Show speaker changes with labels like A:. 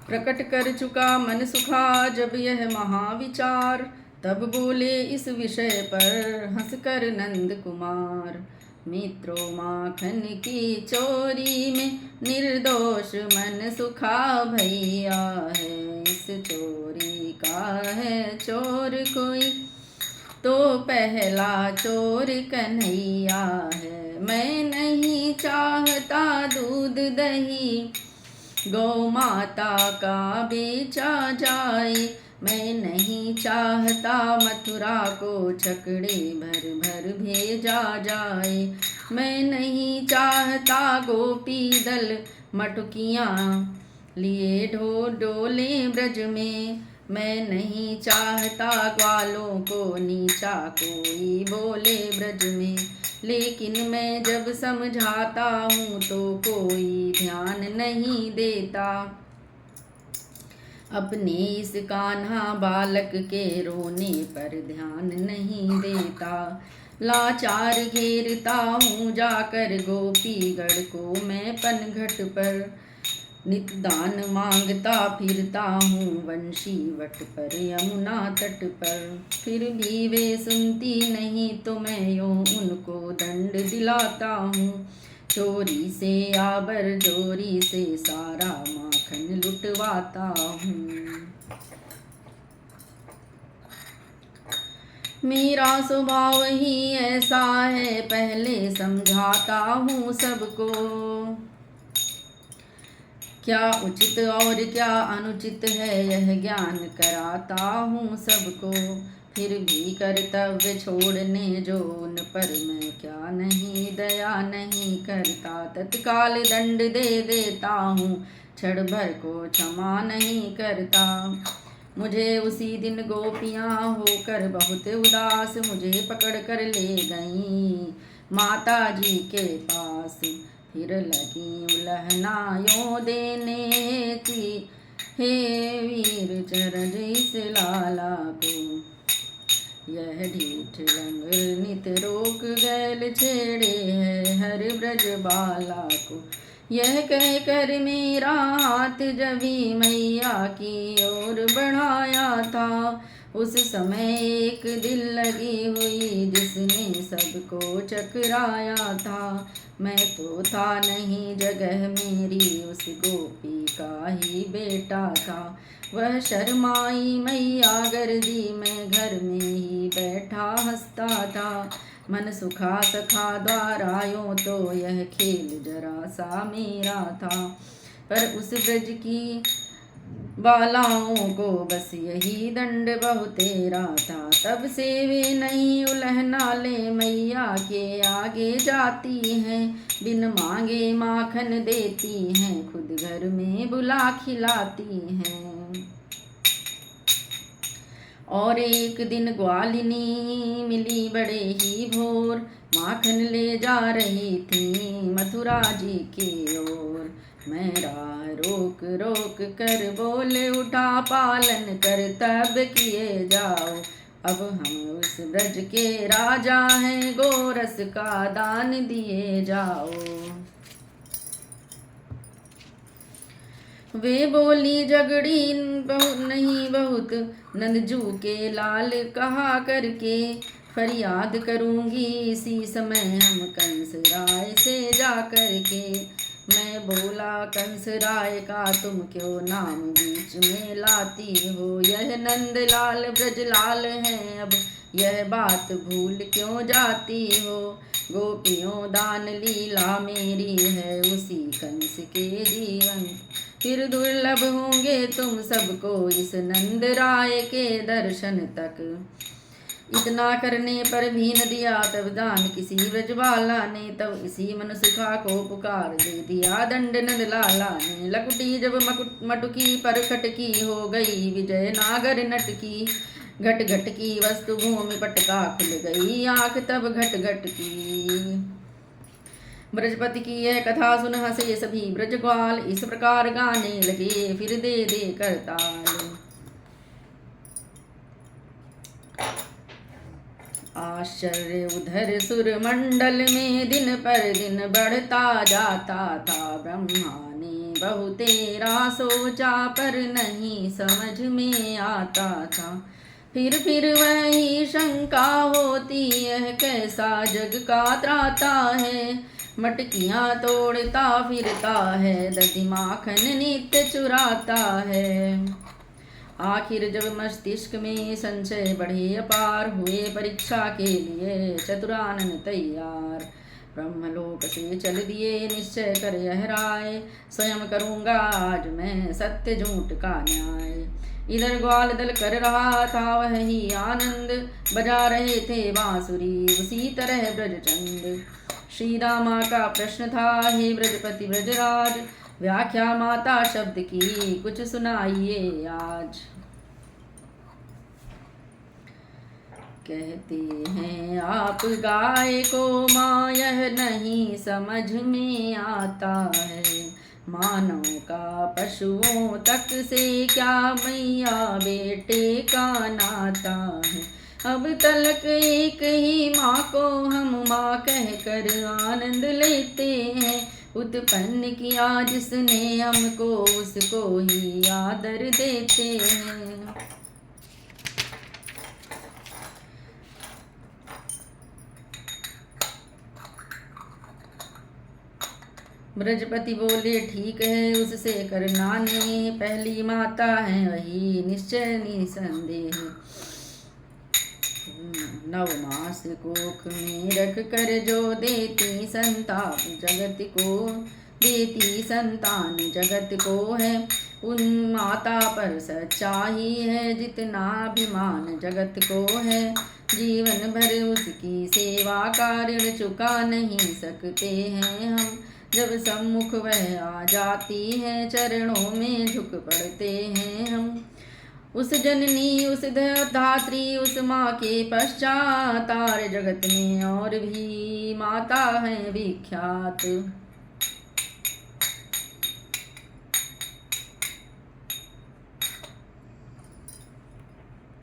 A: प्रकट कर चुका मन सुखा जब यह महाविचार, तब बोले इस विषय पर हंसकर नंद कुमार। मित्रों माखन की चोरी में निर्दोष मन सुखा भैया है, इस चोरी का है चोर कोई तो पहला चोर कन्हैया है। मैं नहीं चाहता दूध दही गौ माता का बेचा जाए, मैं नहीं चाहता मथुरा को छकड़े भर भर भेजा जाए, मैं नहीं चाहता गोपी दल मटकियाँ लिए डोले ब्रज में, मैं नहीं चाहता ग्वालों को नीचा कोई बोले ब्रज में। लेकिन मैं जब समझाता हूँ तो कोई ध्यान नहीं देता, अपने इस कान्हा बालक के रोने पर ध्यान नहीं देता। लाचार घेरता हूँ जाकर गोपीगढ़ को मैं पनघट पर, नित दान मांगता फिरता हूँ वंशी वट पर यमुना तट पर। फिर भी वे सुनती नहीं तो मैं यूँ उनको दंड दिलाता हूँ, चोरी से आबर जोरी से सारा माखन लुटवाता हूँ। मेरा स्वभाव ही ऐसा है पहले समझाता हूँ सबको, क्या उचित और क्या अनुचित है यह ज्ञान कराता हूँ सबको। फिर भी कर्तव्य छोड़ने जो उन पर मैं क्या नहीं दया नहीं करता, तत्काल दंड दे देता हूँ क्षण भर को क्षमा नहीं करता। मुझे उसी दिन गोपियाँ होकर बहुत उदास मुझे पकड़ कर ले गईं माता जी के पास, फिर लगी उलहनायों देने की, हे वीर चरण इस लाला को, यह ढीठ रंग नित रोक गैल छेड़े है हर ब्रज बाला को। यह कह कर मेरा हाथ जभी मैया की ओर बढ़ाया था, उस समय एक दिल लगी हुई जिसने सबको चकराया था। मैं तो था नहीं जगह मेरी उस गोपी का ही बेटा था, वह शर्माई मैया गर्जी मैं घर में ही बैठा हंसता था। मन सुखा सखा द्वारा यूँ तो यह खेल जरा सा मेरा था, पर उस ब्रज की बालाओं को बस यही दंड बहुतेरा था। तब से वे नहीं उलहना ले मैया के आगे जाती हैं, बिन मांगे माखन देती हैं खुद घर में बुला खिलाती हैं। और एक दिन ग्वालिनी मिली बड़े ही भोर, माखन ले जा रही थी मथुरा जी की ओर। मैं राह रोक रोक कर बोले उठा पालन कर्तव्य किए जाओ, अब हम उस ब्रज के राजा हैं गोरस का दान दिए जाओ। वे बोली झगड़ी नहीं बहुत नंदजू के लाल कहा करके, फरियाद करूँगी इसी समय हम कंस राय से जा कर के। मैं बोला कंस राय का तुम क्यों नाम बीच में लाती हो, यह नंदलाल ब्रजलाल हैं अब यह बात भूल क्यों जाती हो। गोपियों दान लीला मेरी है उसी कंस के जीवन, फिर दुर्लभ होंगे तुम सबको इस नंद राय के दर्शन तक। इतना करने पर भी न दिया तब दान किसी ब्रजबाला ने, तब इसी मन सुखा को पुकार दे दिया दंड नंद लाला ने। लकुटी जब मटुकी पर खटकी हो गई विजय नागर नटकी, घट घट की वस्तु भूमि पटका खुल गई आँख तब घट घट की। ब्रजपति की यह कथा सुन हंसे सभी ब्रजग्वाल, इस प्रकार गाने लगे फिर दे दे करताल। आश्चर्य उधर सुरमंडल में दिन पर दिन बढ़ता जाता था, ब्रह्मा ने बहु तेरा सोचा पर नहीं समझ में आता था। फिर वही शंका होती यह कैसा जग का त्राता है। मटकियाँ तोड़ता फिरता है दधि माखन नित्य चुराता है। आखिर जब मस्तिष्क में संशय बढ़े अपार हुए परीक्षा के लिए चतुरानन तैयार। ब्रह्मलोक से चल दिए निश्चय कर यह राय, स्वयं करूँगा आज मैं सत्य झूठ का न्याय। इधर ग्वाल दल कर रहा था वह ही आनंद, बजा रहे थे बांसुरी उसी तरह ब्रजचंद। श्री रामा का प्रश्न था हे ब्रजपति ब्रजराज, व्याख्या माता शब्द की कुछ सुनाइए आज। कहते हैं आप गाय को माँ यह नहीं समझ में आता है। मानव का पशुओं तक से क्या मैया बेटे का नाता है। अब तलक एक ही माँ को हम माँ कह कर आनंद लेते हैं। उत्पन्न किया जिसने हमको उसको ही आदर देते हैं। ब्रजपति बोले ठीक है उससे करना नहीं, पहली माता है वही निश्चय निसंदेह। 9 मास कोख में रख कर जो देती संतान जगत को है। उन माता पर सच्चाई है जितना अभिमान जगत को है। जीवन भर उसकी सेवा का ऋण चुका नहीं सकते हैं हम। जब सम्मुख वह आ जाती है चरणों में झुक पड़ते हैं हम। उस जननी उस धात्री उस माँ के पश्चात जगत में और भी माता है विख्यात।